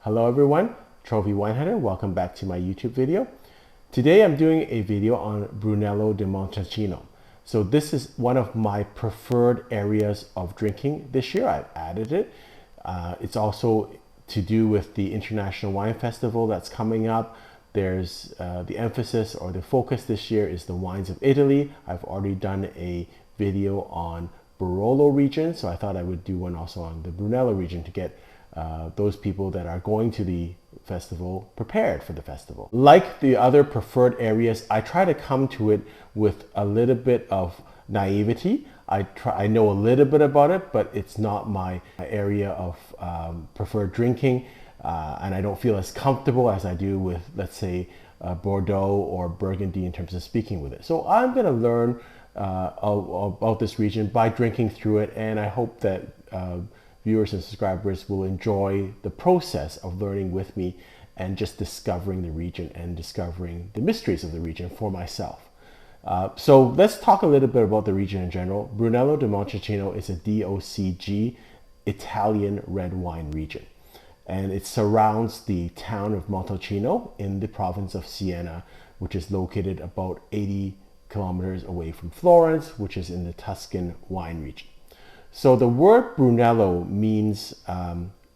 Hello everyone, Trophy Wine Hunter. Welcome back to my YouTube video. Today I'm doing a video on Brunello di Montalcino. So this is one of my preferred areas of drinking this year. I've added it. It's also to do with the International Wine Festival that's coming up. There's the emphasis or the focus this year is the wines of Italy. I've already done a video on Barolo region, so I thought I would do one also on the Brunello region to get those people that are going to the festival prepared for the festival. Like the other preferred areas, I try to come to it with a little bit of naivety. I know a little bit about it, but it's not my area of preferred drinking, and I don't feel as comfortable as I do with, let's say, Bordeaux or Burgundy in terms of speaking with it. So I'm going to learn about this region by drinking through it, and I hope that viewers and subscribers will enjoy the process of learning with me and just discovering the region and discovering the mysteries of the region for myself. So let's talk a little bit about the region in general. Brunello di Montalcino is a DOCG Italian red wine region, and it surrounds the town of Montalcino in the province of Siena, which is located about 80 kilometers away from Florence, which is in the Tuscan wine region. So the word Brunello means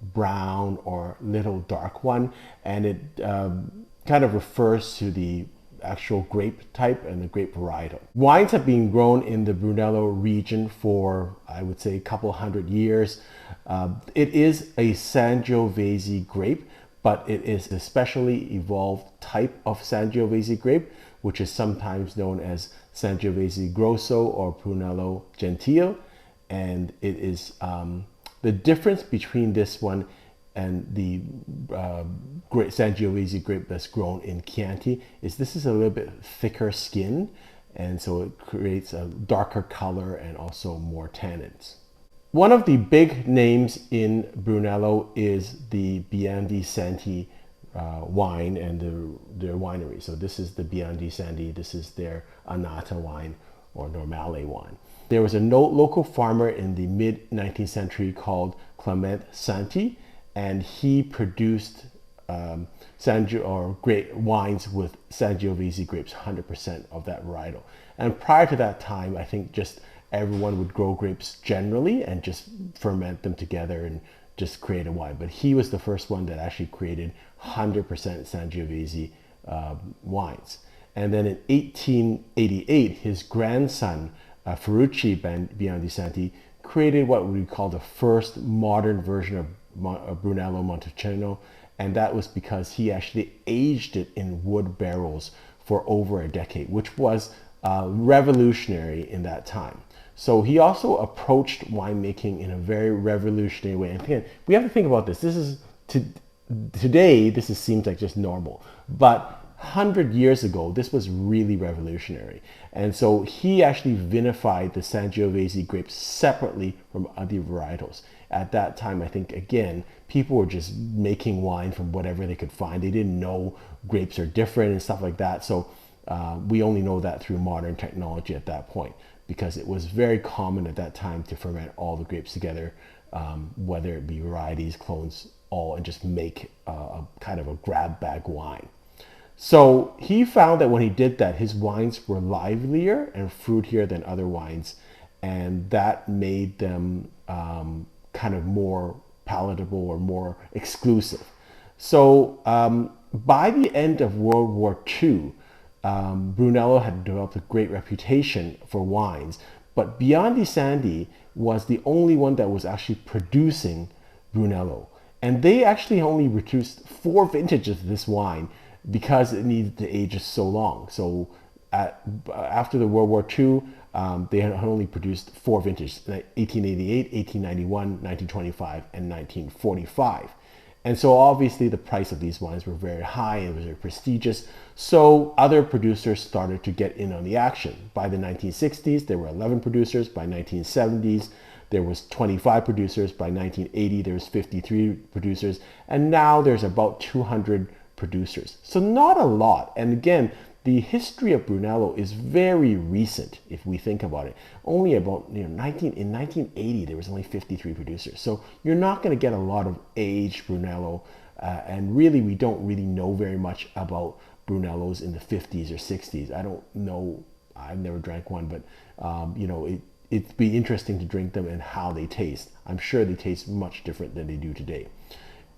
brown or little dark one, and it kind of refers to the actual grape type and the grape varietal. Wines have been grown in the Brunello region for, I would say, a couple hundred years. It is a Sangiovese grape, but it is a specially evolved type of Sangiovese grape, which is sometimes known as Sangiovese Grosso or Brunello Gentile. And it is the difference between this one and the Sangiovese grape that's grown in Chianti is this is a little bit thicker skin, and so it creates a darker color and also more tannins. One of the big names in Brunello is the Bianchi Santi wine and their winery. So this is the Bianchi Santi, this is their Annata wine or Normale wine. There was a local farmer in the mid-19th century called Clement Santi, and he produced great wines with Sangiovese grapes, 100% of that varietal. And prior to that time, I think just everyone would grow grapes generally and just ferment them together and just create a wine. But he was the first one that actually created 100% Sangiovese wines. And then in 1888, his grandson, Ferruccio Bianchi Santi, created what we call the first modern version of Brunello Montalcino, and that was because he actually aged it in wood barrels for over a decade, which was revolutionary in that time. So he also approached winemaking in a very revolutionary way. And again, we have to think about this. Today, this seems like just normal, but 100 years ago, this was really revolutionary. And so he actually vinified the Sangiovese grapes separately from other varietals. At that time, I think, again, people were just making wine from whatever they could find. They didn't know grapes are different and stuff like that. So we only know that through modern technology at that point, because it was very common at that time to ferment all the grapes together, whether it be varieties, clones, all, and just make a kind of a grab bag wine. So he found that when he did that, his wines were livelier and fruitier than other wines, and that made them kind of more palatable or more exclusive. So by the end of World War II, Brunello had developed a great reputation for wines, but Bianchi Santi was the only one that was actually producing Brunello. And they actually only produced 4 vintages of this wine because it needed to age so long. So after the World War II, they had only produced 4 vintages, 1888, 1891, 1925, and 1945. And so obviously the price of these wines were very high and very prestigious. So other producers started to get in on the action. By the 1960s, there were 11 producers. By 1970s, there was 25 producers. By 1980, there was 53 producers. And now there's about 200 producers. So not a lot. And again, the history of Brunello is very recent if we think about it. Only about in 1980 there was only 53 producers. So you're not going to get a lot of aged Brunello And really, we don't really know very much about Brunellos in the 50s or 60s. I don't know. I've never drank one, but it'd be interesting to drink them and how they taste. I'm sure they taste much different than they do today.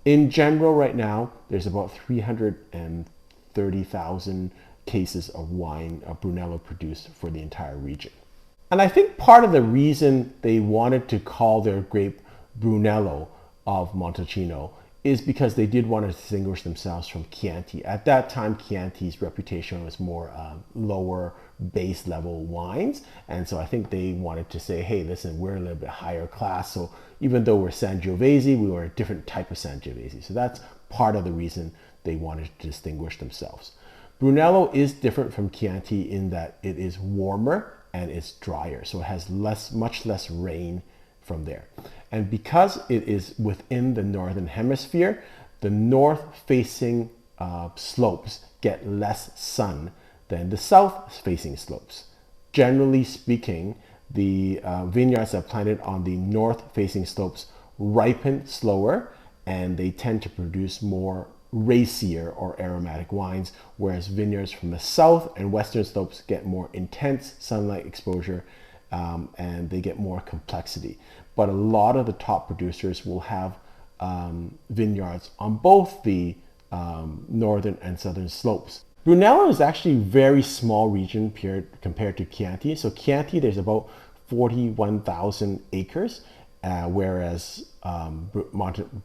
In general, right now, there's about 330,000 cases of wine, of Brunello produced for the entire region. And I think part of the reason they wanted to call their grape Brunello of Montalcino is because they did want to distinguish themselves from Chianti. At that time, Chianti's reputation was more lower base level wines. And so I think they wanted to say, hey, listen, we're a little bit higher class. So even though we're Sangiovese, we were a different type of Sangiovese. So that's part of the reason they wanted to distinguish themselves. Brunello is different from Chianti in that it is warmer and it's drier. So it has much less rain from there. And because it is within the northern hemisphere, the north-facing slopes get less sun than the south-facing slopes. Generally speaking, the vineyards that are planted on the north-facing slopes ripen slower, and they tend to produce more racier or aromatic wines, whereas vineyards from the south and western slopes get more intense sunlight exposure, and they get more complexity. But a lot of the top producers will have vineyards on both the northern and southern slopes. Brunello is actually a very small region compared to Chianti. So Chianti, there's about 41,000 acres, whereas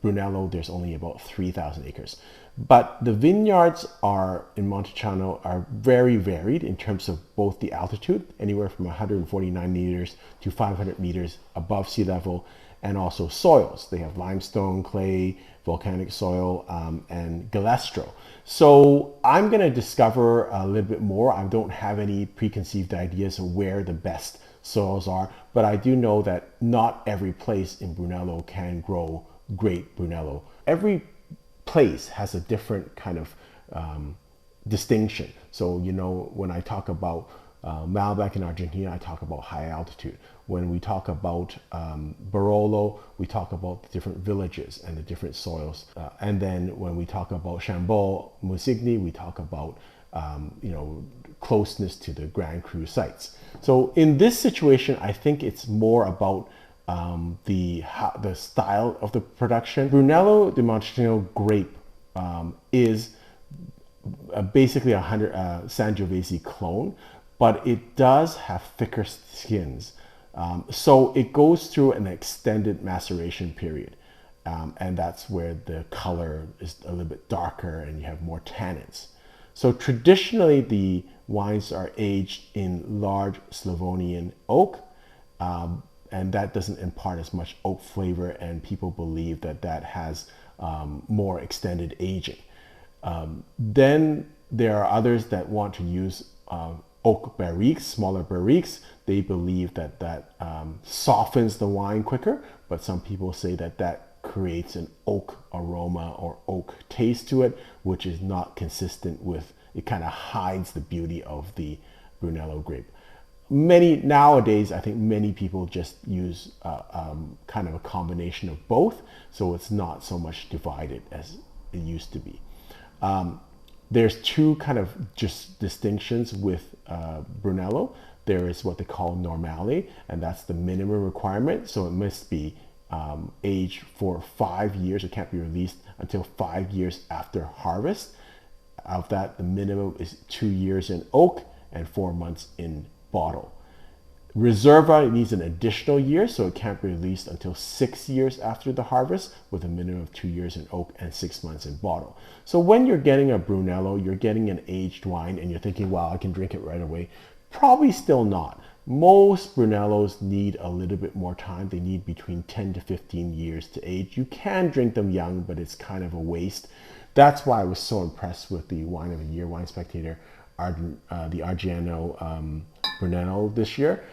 Brunello, there's only about 3,000 acres. But the vineyards in Montalcino are very varied in terms of both the altitude, anywhere from 149 meters to 500 meters above sea level, and also soils. They have limestone, clay, volcanic soil, and galestro. So I'm going to discover a little bit more. I don't have any preconceived ideas of where the best soils are, but I do know that not every place in Brunello can grow great Brunello. Every place has a different kind of distinction. So, when I talk about Malbec in Argentina, I talk about high altitude. When we talk about Barolo, we talk about the different villages and the different soils. And then when we talk about Chambord, Musigny, we talk about closeness to the Grand Cru sites. So in this situation, I think it's more about the style of the production. Brunello di Montalcino grape is basically a Sangiovese clone, but it does have thicker skins. So it goes through an extended maceration period. And that's where the color is a little bit darker and you have more tannins. So traditionally, the wines are aged in large Slavonian oak, and that doesn't impart as much oak flavor, and people believe that has more extended aging. Then there are others that want to use oak barriques, smaller barriques. They believe that softens the wine quicker, but some people say that creates an oak aroma or oak taste to it, which is not consistent with, it kind of hides the beauty of the Brunello grape. Nowadays, I think many people just use kind of a combination of both, so it's not so much divided as it used to be. There's two kind of just distinctions with Brunello. There is what they call normale, and that's the minimum requirement. So it must be aged for 5 years. It can't be released until 5 years after harvest. Of that, the minimum is 2 years in oak and 4 months in bottle. Reserva needs an additional year, so it can't be released until 6 years after the harvest, with a minimum of 2 years in oak and 6 months in bottle. So when you're getting a Brunello, you're getting an aged wine, and you're thinking, wow, I can drink it right away. Probably still not. Most Brunellos need a little bit more time. They need between 10 to 15 years to age. You can drink them young, but it's kind of a waste. That's why I was so impressed with the Wine of the Year, Wine Spectator, the Argiano Brunello this year.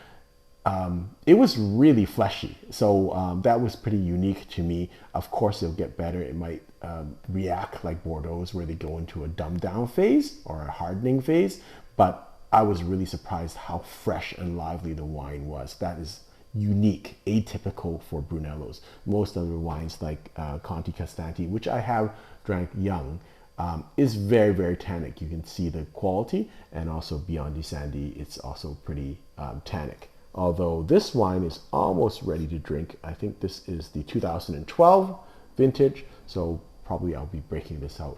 It was really fleshy, so that was pretty unique to me. Of course, it'll get better. It might react like Bordeaux's, where they go into a dumbed down phase or a hardening phase, but I was really surprised how fresh and lively the wine was. That is unique, atypical for Brunellos. Most other wines like Conti Costanti, which I have drank young, is very, very tannic. You can see the quality, and also Biondi Sandy, it's also pretty tannic. Although this wine is almost ready to drink. I think this is the 2012 vintage, so probably I'll be breaking this out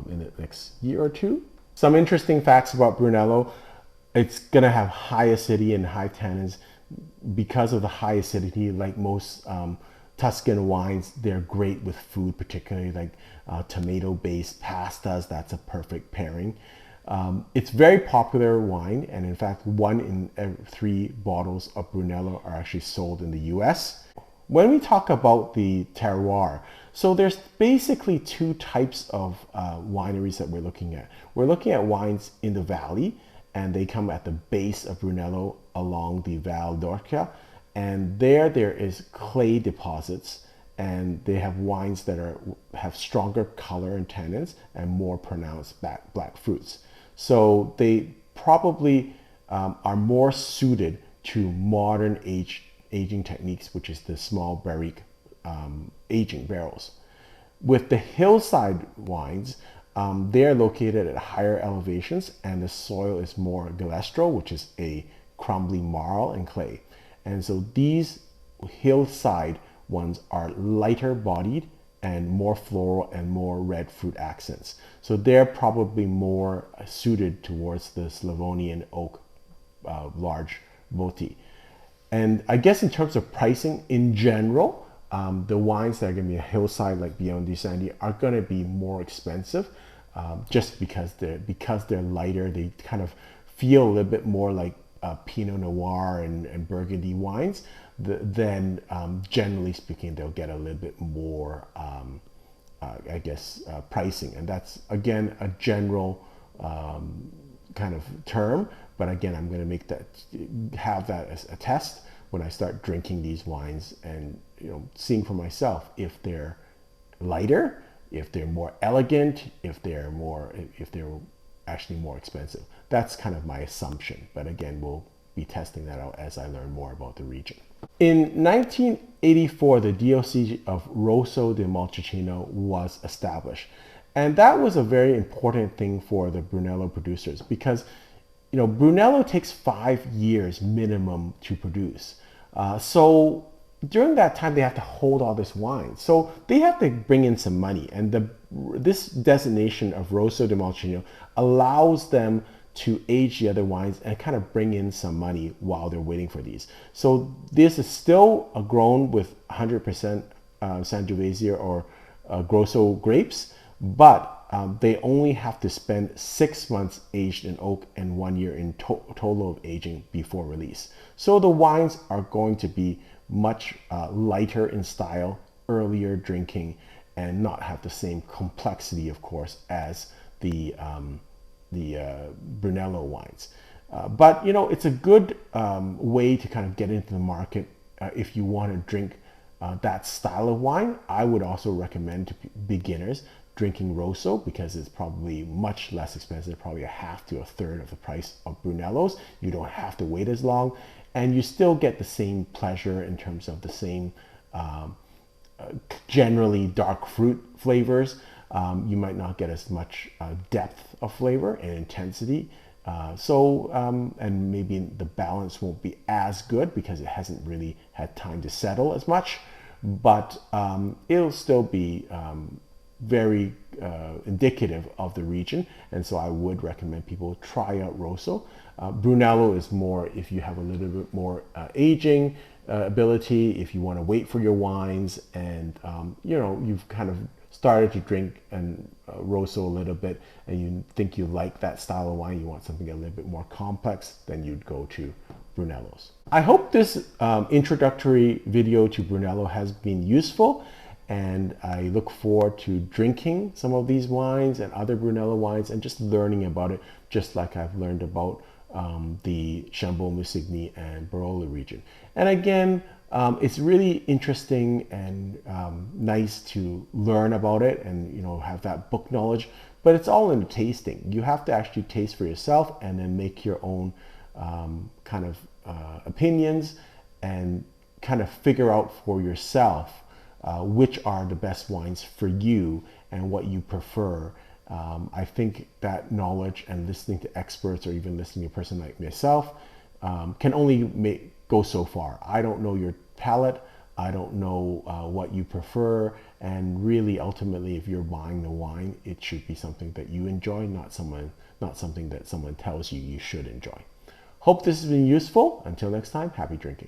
in the next year or two. Some interesting facts about Brunello. It's gonna have high acidity and high tannins. Because of the high acidity, like most Tuscan wines, they're great with food, particularly like tomato-based pastas. That's a perfect pairing. It's very popular wine, and in fact, 1 in every 3 bottles of Brunello are actually sold in the US. When we talk about the terroir, so there's basically 2 types of wineries that we're looking at. We're looking at wines in the valley, and they come at the base of Brunello along the Val d'Orcia, and there is clay deposits, and they have wines that have stronger color and tannins and more pronounced black fruits. So they probably are more suited to modern aging techniques, which is the small barrique aging barrels. With the hillside wines, they're located at higher elevations, and the soil is more galestro, which is a crumbly marl and clay. And so these hillside ones are lighter bodied and more floral and more red fruit accents. So they're probably more suited towards the Slavonian oak large voti. And I guess in terms of pricing in general, the wines that are going to be a hillside like Biondi Sandy are going to be more expensive, just because they're lighter. They kind of feel a little bit more like Pinot Noir and Burgundy wines. Then generally speaking, they'll get a little bit more, I guess, pricing. And that's, again, a general kind of term. But again, I'm going to have that as a test when I start drinking these wines, and seeing for myself if they're lighter, if they're more elegant, if they're actually more expensive. That's kind of my assumption. But again, we'll be testing that out as I learn more about the region. In 1984, the DOC of Roso di Montalcino was established. And that was a very important thing for the Brunello producers, because Brunello takes 5 years minimum to produce. So during that time, they have to hold all this wine. So they have to bring in some money. And this designation of Roso di Montalcino allows them to age the other wines and kind of bring in some money while they're waiting for these. So this is still grown with 100% Sangiovese or Grosso grapes, but they only have to spend 6 months aged in oak and 1 year in total of aging before release. So the wines are going to be much lighter in style, earlier drinking, and not have the same complexity, of course, as the Brunello wines. But it's a good way to kind of get into the market if you want to drink that style of wine. I would also recommend to beginners drinking Rosso, because it's probably much less expensive, probably a half to a third of the price of Brunellos. You don't have to wait as long, and you still get the same pleasure in terms of the same generally dark fruit flavors. You might not get as much depth of flavor and intensity. And maybe the balance won't be as good because it hasn't really had time to settle as much, but it'll still be very indicative of the region. And so I would recommend people try out Rosso. Brunello is more if you have a little bit more aging ability, if you want to wait for your wines, and you've kind of started to drink and Rosso a little bit, and you think you like that style of wine, you want something a little bit more complex, then you'd go to Brunellos. I hope this introductory video to Brunello has been useful, and I look forward to drinking some of these wines and other Brunello wines and just learning about it, just like I've learned about the Chambon-Musigny and Barolo region. And again, it's really interesting and nice to learn about it and have that book knowledge, but it's all in the tasting. You have to actually taste for yourself and then make your own kind of opinions and kind of figure out for yourself which are the best wines for you and what you prefer. I think that knowledge and listening to experts, or even listening to a person like myself, can only go so far. I don't know your palate. I don't know what you prefer. And really, ultimately, if you're buying the wine, it should be something that you enjoy, not something that someone tells you you should enjoy. Hope this has been useful. Until next time, happy drinking.